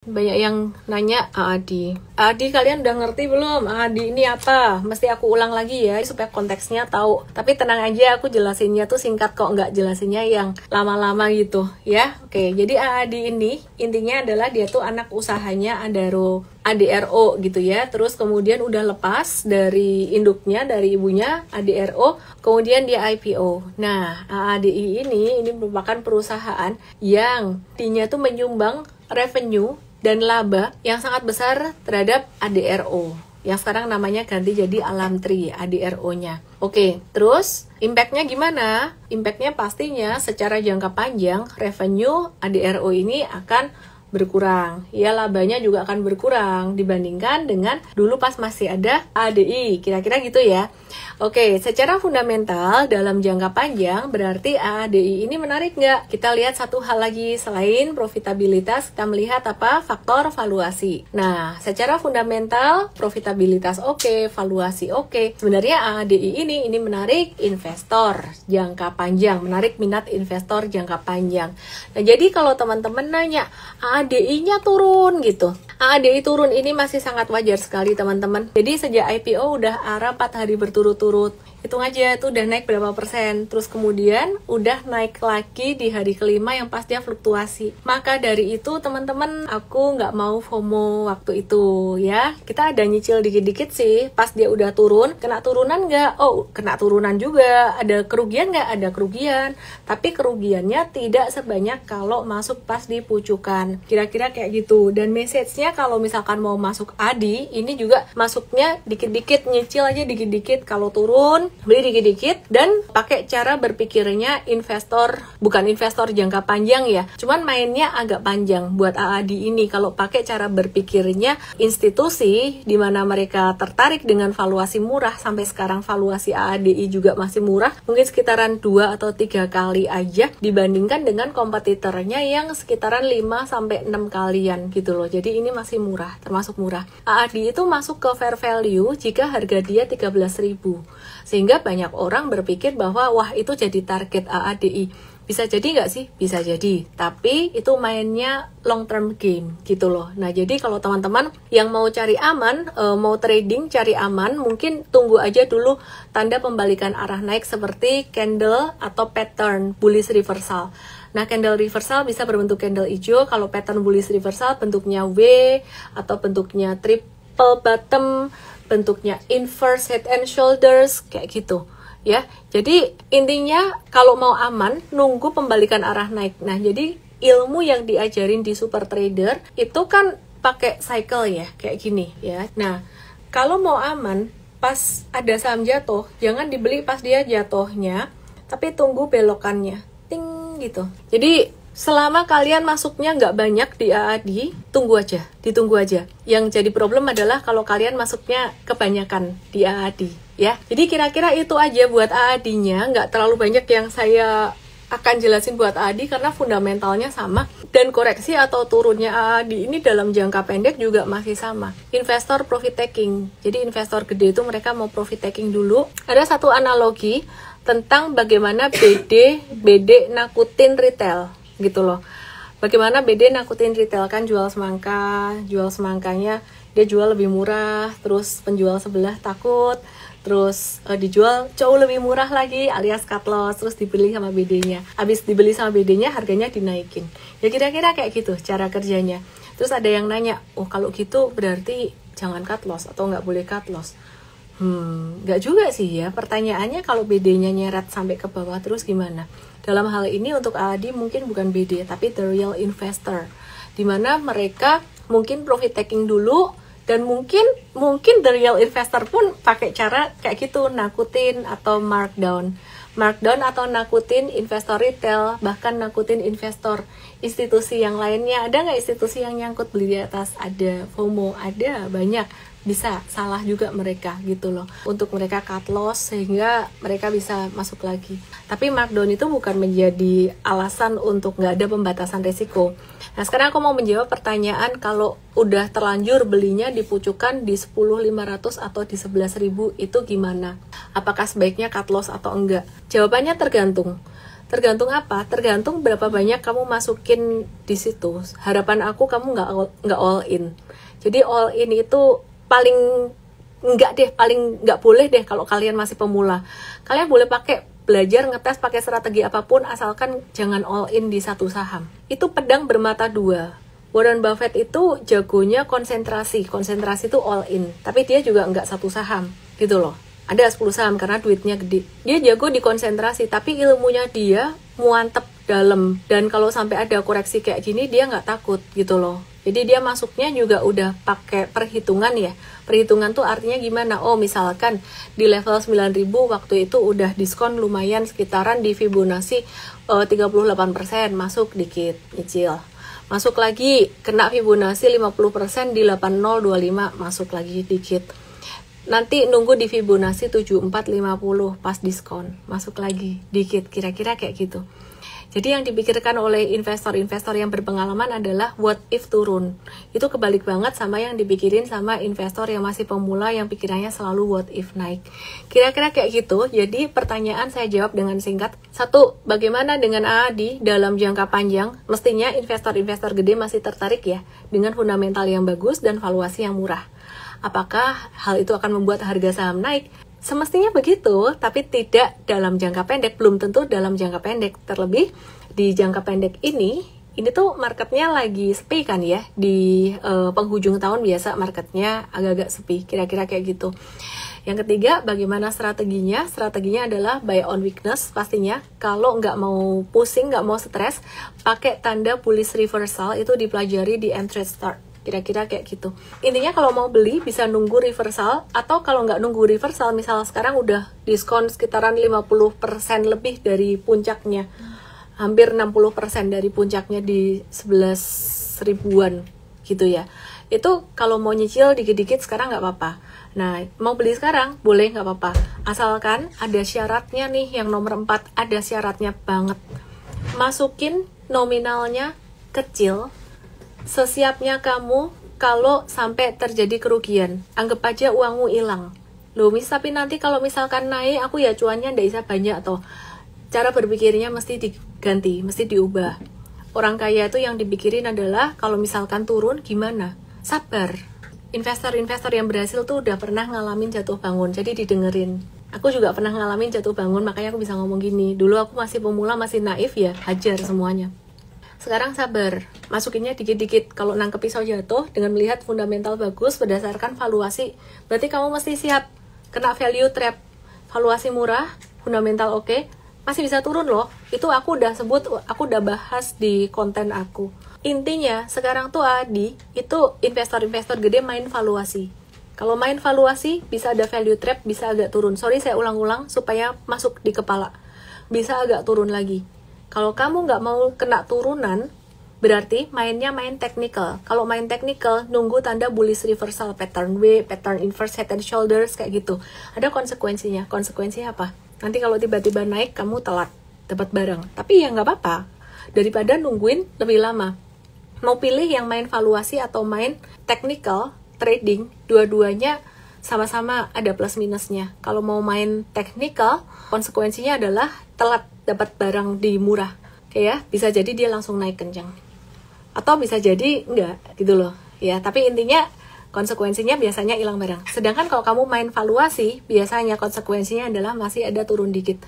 Banyak yang nanya AAD. AAD kalian udah ngerti belum? AAD ini apa? Mesti aku ulang lagi ya supaya konteksnya tahu. Tapi tenang aja, aku jelasinnya tuh singkat kok, nggak jelasinnya yang lama-lama gitu ya. Oke, jadi AAD ini intinya adalah dia tuh anak usahanya ADRO gitu ya. Terus kemudian udah lepas dari induknya, dari ibunya ADRO, kemudian dia IPO. Nah, AADI ini merupakan perusahaan yang intinya tuh menyumbang revenue dan laba yang sangat besar terhadap ADRO yang sekarang namanya ganti jadi Alamtri ADRO-nya. Oke, terus impact-nya gimana? Impact-nya pastinya secara jangka panjang revenue ADRO ini akan berkurang, ya labanya juga akan berkurang dibandingkan dengan dulu pas masih ada ADI, kira-kira gitu ya. Oke, secara fundamental dalam jangka panjang berarti ADI ini menarik nggak? Kita lihat satu hal lagi selain profitabilitas, kita melihat apa? Faktor valuasi. Nah, secara fundamental profitabilitas oke, valuasi oke. Sebenarnya ADI ini menarik investor jangka panjang, menarik minat investor jangka panjang. Nah, jadi kalau teman-teman nanya ADI-nya turun gitu. ADI turun ini masih sangat wajar sekali teman-teman. Jadi sejak IPO udah ARA 4 hari berturut-turut. Hitung aja itu udah naik berapa persen. Terus kemudian udah naik lagi di hari kelima yang pas dia fluktuasi. Maka dari itu teman-teman aku nggak mau FOMO waktu itu ya. Kita ada nyicil dikit-dikit sih. Pas dia udah turun, kena turunan nggak? Oh, kena turunan juga. Ada kerugian nggak? Ada kerugian. Tapi kerugiannya tidak sebanyak kalau masuk pas di pucukan. Kira-kira kayak gitu. Dan message-nya kalau misalkan mau masuk ADI, ini juga masuknya dikit-dikit, nyicil aja dikit-dikit. Kalau turun, beli dikit-dikit dan pakai cara berpikirnya bukan investor jangka panjang ya. Cuman mainnya agak panjang buat AAD ini. Kalau pakai cara berpikirnya institusi di mana mereka tertarik dengan valuasi murah, sampai sekarang valuasi AADI juga masih murah, mungkin sekitaran 2 atau 3 kali aja dibandingkan dengan kompetitornya yang sekitaran 5 sampai 6 kalian gitu loh. Jadi ini masih murah, termasuk murah. AAD itu masuk ke fair value jika harga dia 13.000. Sehingga banyak orang berpikir bahwa wah itu jadi target AADI. Bisa jadi nggak sih? Bisa jadi. Tapi itu mainnya long term game gitu loh. Nah jadi kalau teman-teman yang mau cari aman, mau trading cari aman, mungkin tunggu aja dulu tanda pembalikan arah naik seperti candle atau pattern bullish reversal. Nah, candle reversal bisa berbentuk candle hijau. Kalau pattern bullish reversal bentuknya W atau bentuknya triple bottom, bentuknya inverse head and shoulders, kayak gitu ya. Jadi intinya kalau mau aman, nunggu pembalikan arah naik. Nah, jadi ilmu yang diajarin di Super Trader itu kan pakai cycle ya, kayak gini ya. Nah, kalau mau aman, pas ada saham jatuh, jangan dibeli pas dia jatuhnya, tapi tunggu belokannya, ting gitu. Jadi selama kalian masuknya nggak banyak di AAD, ditunggu aja. Yang jadi problem adalah kalau kalian masuknya kebanyakan di AAD, ya. Jadi kira-kira itu aja buat AAD-nya, nggak terlalu banyak yang saya akan jelasin buat AAD karena fundamentalnya sama. Dan koreksi atau turunnya AAD ini dalam jangka pendek juga masih sama. Investor profit taking. Jadi investor gede itu mereka mau profit taking dulu. Ada satu analogi tentang bagaimana BD nakutin retail gitu loh. Bagaimana BD nakutin retail, kan jual semangkanya dia jual lebih murah, terus penjual sebelah takut, terus dijual jauh lebih murah lagi alias cut loss, terus dibeli sama BD-nya. Habis dibeli sama BD-nya harganya dinaikin. Ya kira-kira kayak gitu cara kerjanya. Terus ada yang nanya, oh kalau gitu berarti jangan cut loss atau nggak boleh cut loss? Nggak juga sih ya. Pertanyaannya kalau BD-nya nyeret sampai ke bawah terus gimana? Dalam hal ini untuk AAD mungkin bukan BD tapi the real investor, dimana mereka mungkin profit taking dulu dan mungkin the real investor pun pakai cara kayak gitu, nakutin atau markdown atau nakutin investor retail, bahkan nakutin investor institusi yang lainnya. Ada nggak institusi yang nyangkut beli di atas? Ada. FOMO ada, banyak. Bisa salah juga mereka gitu loh, untuk mereka cut loss sehingga mereka bisa masuk lagi. Tapi markdown itu bukan menjadi alasan untuk nggak ada pembatasan risiko. Nah sekarang aku mau menjawab pertanyaan, kalau udah terlanjur belinya di pucukan di 10.500 atau di 11.000 itu gimana? Apakah sebaiknya cut loss atau enggak? Jawabannya tergantung. Tergantung apa? Tergantung berapa banyak kamu masukin di situ. Harapan aku kamu nggak all in. Jadi all in itu paling nggak boleh deh kalau kalian masih pemula. Kalian boleh pakai belajar ngetes pakai strategi apapun, asalkan jangan all in di satu saham. Itu pedang bermata dua. Warren Buffett itu jagonya konsentrasi itu all in, tapi dia juga nggak satu saham gitu loh. Ada 10 saham karena duitnya gede. Dia jago di konsentrasi, tapi ilmunya dia muantep dalam. Dan kalau sampai ada koreksi kayak gini, dia nggak takut gitu loh. Jadi dia masuknya juga udah pakai perhitungan ya. Perhitungan tuh artinya gimana? Oh misalkan di level 9.000 waktu itu udah diskon lumayan sekitaran di Fibonacci 38%, masuk dikit, nyicil. Masuk lagi, kena Fibonacci 50% di 8025, masuk lagi dikit. Nanti nunggu di Fibonacci 7450 pas diskon, masuk lagi dikit, kira-kira kayak gitu. Jadi yang dipikirkan oleh investor-investor yang berpengalaman adalah what if turun. Itu kebalik banget sama yang dipikirin sama investor yang masih pemula yang pikirannya selalu what if naik. Kira-kira kayak gitu. Jadi pertanyaan saya jawab dengan singkat. 1, bagaimana dengan AAD dalam jangka panjang? Mestinya investor-investor gede masih tertarik ya dengan fundamental yang bagus dan valuasi yang murah. Apakah hal itu akan membuat harga saham naik? Semestinya begitu, tapi tidak dalam jangka pendek, belum tentu dalam jangka pendek. Terlebih di jangka pendek ini tuh marketnya lagi sepi kan ya, di penghujung tahun biasa marketnya agak-agak sepi, kira-kira kayak gitu. Yang ketiga, bagaimana strateginya? Strateginya adalah buy on weakness pastinya. Kalau nggak mau pusing, nggak mau stres, pakai tanda bullish reversal, itu dipelajari di entry start. Kira-kira kayak gitu. Intinya kalau mau beli bisa nunggu reversal, atau kalau nggak nunggu reversal, misal sekarang udah diskon sekitaran 50% lebih dari puncaknya, hampir 60% dari puncaknya di 11 ribuan gitu ya. Itu kalau mau nyicil dikit-dikit sekarang nggak apa-apa. Nah, mau beli sekarang boleh, nggak apa-apa. Asalkan ada syaratnya nih, yang nomor 4 ada syaratnya banget. Masukin nominalnya kecil, sesiapnya kamu kalau sampai terjadi kerugian. Anggap aja uangmu hilang. Loh, tapi nanti kalau misalkan naik, aku ya cuannya ndak bisa banyak toh. Cara berpikirnya mesti diganti, mesti diubah. Orang kaya itu yang dipikirin adalah kalau misalkan turun gimana? Sabar. Investor-investor yang berhasil tuh udah pernah ngalamin jatuh bangun, jadi didengerin. Aku juga pernah ngalamin jatuh bangun, makanya aku bisa ngomong gini. Dulu aku masih pemula, masih naif ya, hajar semuanya. Sekarang sabar, masukinnya dikit-dikit. Kalau nangkep pisau jatuh dengan melihat fundamental bagus berdasarkan valuasi, berarti kamu mesti siap kena value trap. Valuasi murah, fundamental oke, masih bisa turun loh. Itu aku udah sebut, aku udah bahas di konten aku. Intinya sekarang tuh Adi, itu investor-investor gede main valuasi. Kalau main valuasi bisa ada value trap, bisa agak turun. Sorry saya ulang-ulang supaya masuk di kepala. Bisa agak turun lagi. Kalau kamu nggak mau kena turunan, berarti mainnya main technical. Kalau main technical, nunggu tanda bullish reversal, pattern W, pattern inverse, head and shoulders, kayak gitu. Ada konsekuensinya. Konsekuensinya apa? Nanti kalau tiba-tiba naik, kamu telat dapat barang. Tapi ya nggak apa-apa. Daripada nungguin lebih lama. Mau pilih yang main valuasi atau main technical, trading, dua-duanya sama-sama ada plus minusnya. Kalau mau main technical, konsekuensinya adalah telat dapat barang di murah. Oke ya, bisa jadi dia langsung naik kencang. Atau bisa jadi enggak gitu loh. Ya, tapi intinya konsekuensinya biasanya hilang barang. Sedangkan kalau kamu main valuasi, biasanya konsekuensinya adalah masih ada turun dikit.